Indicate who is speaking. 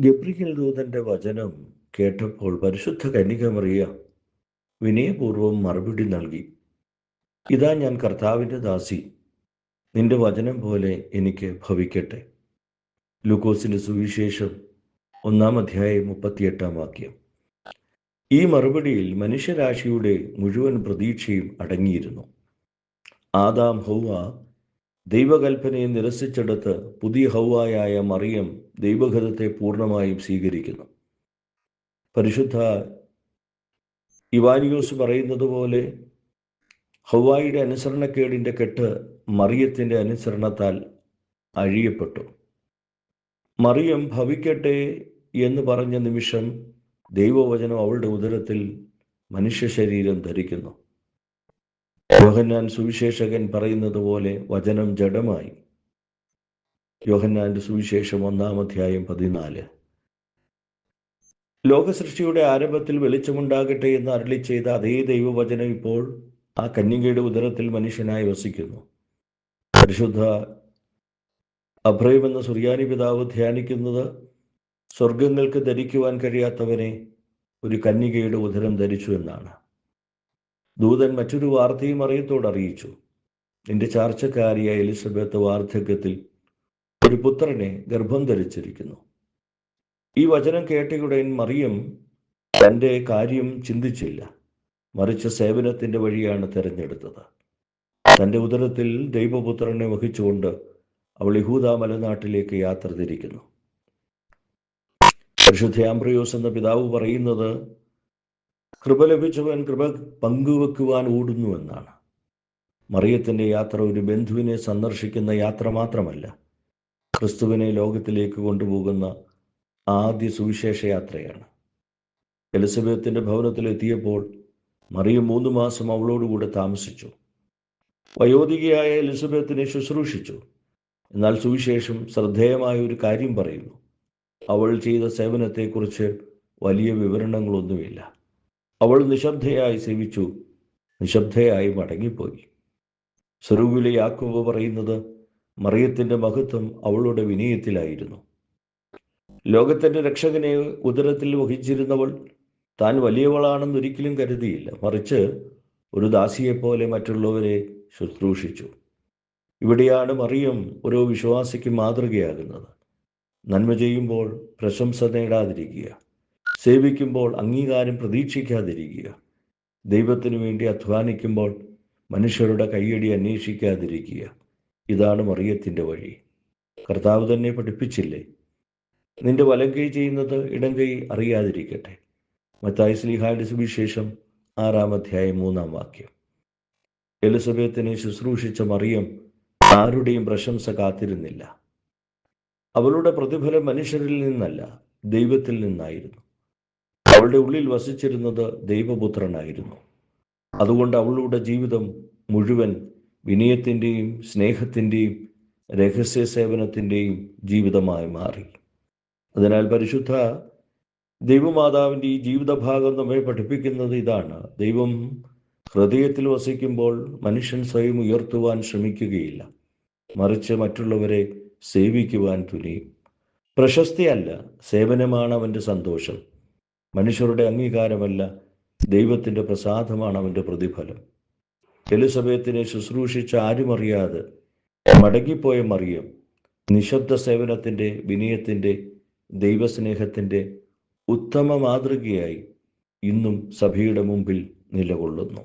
Speaker 1: Gabriel ദൂതന്റെ വചനം കേട്ടപ്പോൾ പരിശുദ്ധ കന്യകമറിയ വിനയപൂർവ്വം മറുപടി നൽകി. ഇതാ ഞാൻ കർത്താവിൻ്റെ ദാസി, നിന്റെ വചനം പോലെ എനിക്ക് ഭവിക്കട്ടെ. ലൂക്കോസിന്റെ സുവിശേഷം 1:38. ഈ മറുപടിയിൽ മനുഷ്യരാശിയുടെ മുഴുവൻ പ്രതീക്ഷയും അടങ്ങിയിരുന്നു. ആദാം ഹൗവ ദൈവകൽപ്പനയെ നിരസിച്ചെടുത്ത് പുതിയ ഹൗവായായ മറിയം ദൈവഗതത്തെ പൂർണ്ണമായും സ്വീകരിക്കുന്നു. പരിശുദ്ധ ഇവാനിയോസ് പറയുന്നത് പോലെ ഹൗവായുടെ അനുസരണക്കേടിൻ്റെ കെട്ട് മറിയത്തിൻ്റെ അനുസരണത്താൽ അഴിയപ്പെട്ടു. മറിയം ഭവിക്കട്ടെ എന്ന് പറഞ്ഞ നിമിഷം ദൈവവചനം അവളുടെ ഉദരത്തിൽ മനുഷ്യ ശരീരം ധരിക്കുന്നു. യോഹന്നാൻ സുവിശേഷകൻ പറയുന്നത് പോലെ വചനം ജഡമായി. യോഹന്നാന്റെ സുവിശേഷം 1:14. ലോകസൃഷ്ടിയുടെ ആരംഭത്തിൽ വെളിച്ചമുണ്ടാകട്ടെ എന്ന് അരുളി ചെയ്ത അതേ ദൈവവചനം ഇപ്പോൾ ആ കന്യകയുടെ ഉദരത്തിൽ മനുഷ്യനായി വസിക്കുന്നു. പരിശുദ്ധ അബ്രഹാം എന്ന സുറിയാനി പിതാവ് ധ്യാനിക്കുന്നത് സ്വർഗങ്ങൾക്ക് ധരിക്കുവാൻ കഴിയാത്തവനെ ഒരു കന്യകയുടെ ഉദരം ധരിച്ചു എന്നാണ്. ദൂതൻ മറ്റൊരു വാർത്തയും മറിയത്തോട് അറിയിച്ചു. നിന്റെ ചാർച്ചക്കാരിയായ എലിസബത്ത് വാർദ്ധക്യത്തിൽ ഒരു പുത്രനെ ഗർഭം ധരിച്ചിരിക്കുന്നു. ഈ വചനം കേട്ടയുടൻ മറിയം തൻ്റെ കാര്യം ചിന്തിച്ചില്ല, മറിച്ച് സേവനത്തിൻ്റെ വഴിയാണ് തിരഞ്ഞെടുത്തത്. തൻ്റെ ഉദരത്തിൽ ദൈവപുത്രനെ വഹിച്ചുകൊണ്ട് അവൾ യഹൂദ മലനാട്ടിലേക്ക് യാത്ര തിരിക്കുന്നു. പരിശുദ്ധ ആംബ്രിയോസ് എന്ന പിതാവ് പറയുന്നത് കൃപ ലഭിച്ചവൻ കൃപ പങ്കുവെക്കുവാൻ ഓടുന്നു എന്നാണ്. മറിയത്തിൻ്റെ യാത്ര ഒരു ബന്ധുവിനെ സന്ദർശിക്കുന്ന യാത്ര മാത്രമല്ല, ക്രിസ്തുവിനെ ലോകത്തിലേക്ക് കൊണ്ടുപോകുന്ന ആദ്യ സുവിശേഷ യാത്രയാണ്. എലിസബത്തിൻ്റെ ഭവനത്തിലെത്തിയപ്പോൾ മറിയം 3 മാസം അവളോടുകൂടെ താമസിച്ചു. വയോധികയായ എലിസബത്തിനെ ശുശ്രൂഷിച്ചു. എന്നാൽ സുവിശേഷം ശ്രദ്ധേയമായ ഒരു കാര്യം പറയുന്നു. അവൾ ചെയ്ത സേവനത്തെക്കുറിച്ച് വലിയ വിവരണങ്ങളൊന്നുമില്ല. അവൾ നിശബ്ദയായി സേവിച്ചു, നിശബ്ദയായി മടങ്ങിപ്പോയി. സ്വരൂപിലെ യാക്കോബ് പറയുന്നത് മറിയത്തിൻ്റെ മഹത്വം അവളുടെ വിനയത്തിലായിരുന്നു. ലോകത്തിൻ്റെ രക്ഷകനെ ഉദരത്തിൽ വഹിച്ചിരുന്നവൾ താൻ വലിയവളാണെന്നൊരിക്കലും കരുതിയില്ല, മറിച്ച് ഒരു ദാസിയെപ്പോലെ മറ്റുള്ളവരെ ശുശ്രൂഷിച്ചു. ഇവിടെയാണ് മറിയം ഓരോ വിശ്വാസിക്ക് മാതൃകയാകുന്നത്. നന്മ ചെയ്യുമ്പോൾ പ്രശംസ നേടാതിരിക്കുക, സേവിക്കുമ്പോൾ അംഗീകാരം പ്രതീക്ഷിക്കാതിരിക്കുക, ദൈവത്തിനു വേണ്ടി അധ്വാനിക്കുമ്പോൾ മനുഷ്യരുടെ കയ്യടി അന്വേഷിക്കാതിരിക്കുക. ഇതാണ് മറിയത്തിൻ്റെ വഴി. കർത്താവ് തന്നെ പഠിപ്പിച്ചില്ലേ, നിന്റെ വലം കൈ ചെയ്യുന്നത് ഇടം കൈ അറിയാതിരിക്കട്ടെ. മത്തായി ശ്ലീഹായുടെ സുവിശേഷം 6:3. എലിസബത്തിനെ ശുശ്രൂഷിച്ച മറിയം ആരുടെയും പ്രശംസ കാത്തിരുന്നില്ല. അവളുടെ പ്രതിഫലം മനുഷ്യരിൽ നിന്നല്ല, ദൈവത്തിൽ നിന്നായിരുന്നു. അവളുടെ ഉള്ളിൽ വസിച്ചിരുന്നത് ദൈവപുത്രനായിരുന്നു. അതുകൊണ്ട് അവളുടെ ജീവിതം മുഴുവൻ വിനയത്തിൻ്റെയും സ്നേഹത്തിൻ്റെയും രഹസ്യ സേവനത്തിൻ്റെയും ജീവിതമായി മാറി. അതിനാൽ പരിശുദ്ധ ദൈവമാതാവിൻ്റെ ഈ ജീവിതഭാഗം നമ്മെ പഠിപ്പിക്കുന്നത് ഇതാണ്. ദൈവം ഹൃദയത്തിൽ വസിക്കുമ്പോൾ മനുഷ്യൻ സ്വയം ഉയർത്തുവാൻ ശ്രമിക്കുകയില്ല, മറിച്ച് മറ്റുള്ളവരെ സേവിക്കുവാൻ തുനിയും. പ്രശസ്തിയല്ല, സേവനമാണ് അവൻ്റെ സന്തോഷം. മനുഷ്യരുടെ അംഗീകാരമല്ല, ദൈവത്തിൻ്റെ പ്രസാദമാണ് അവൻ്റെ പ്രതിഫലം. എലിസബത്തിനെ ശുശ്രൂഷിച്ച ആരുമറിയാതെ മടങ്ങിപ്പോയ മറിയം നിശബ്ദ സേവനത്തിൻ്റെ, വിനയത്തിൻ്റെ, ദൈവസ്നേഹത്തിൻ്റെ ഉത്തമ മാതൃകയായി ഇന്നും സഭയുടെ മുമ്പിൽ നിലകൊള്ളുന്നു.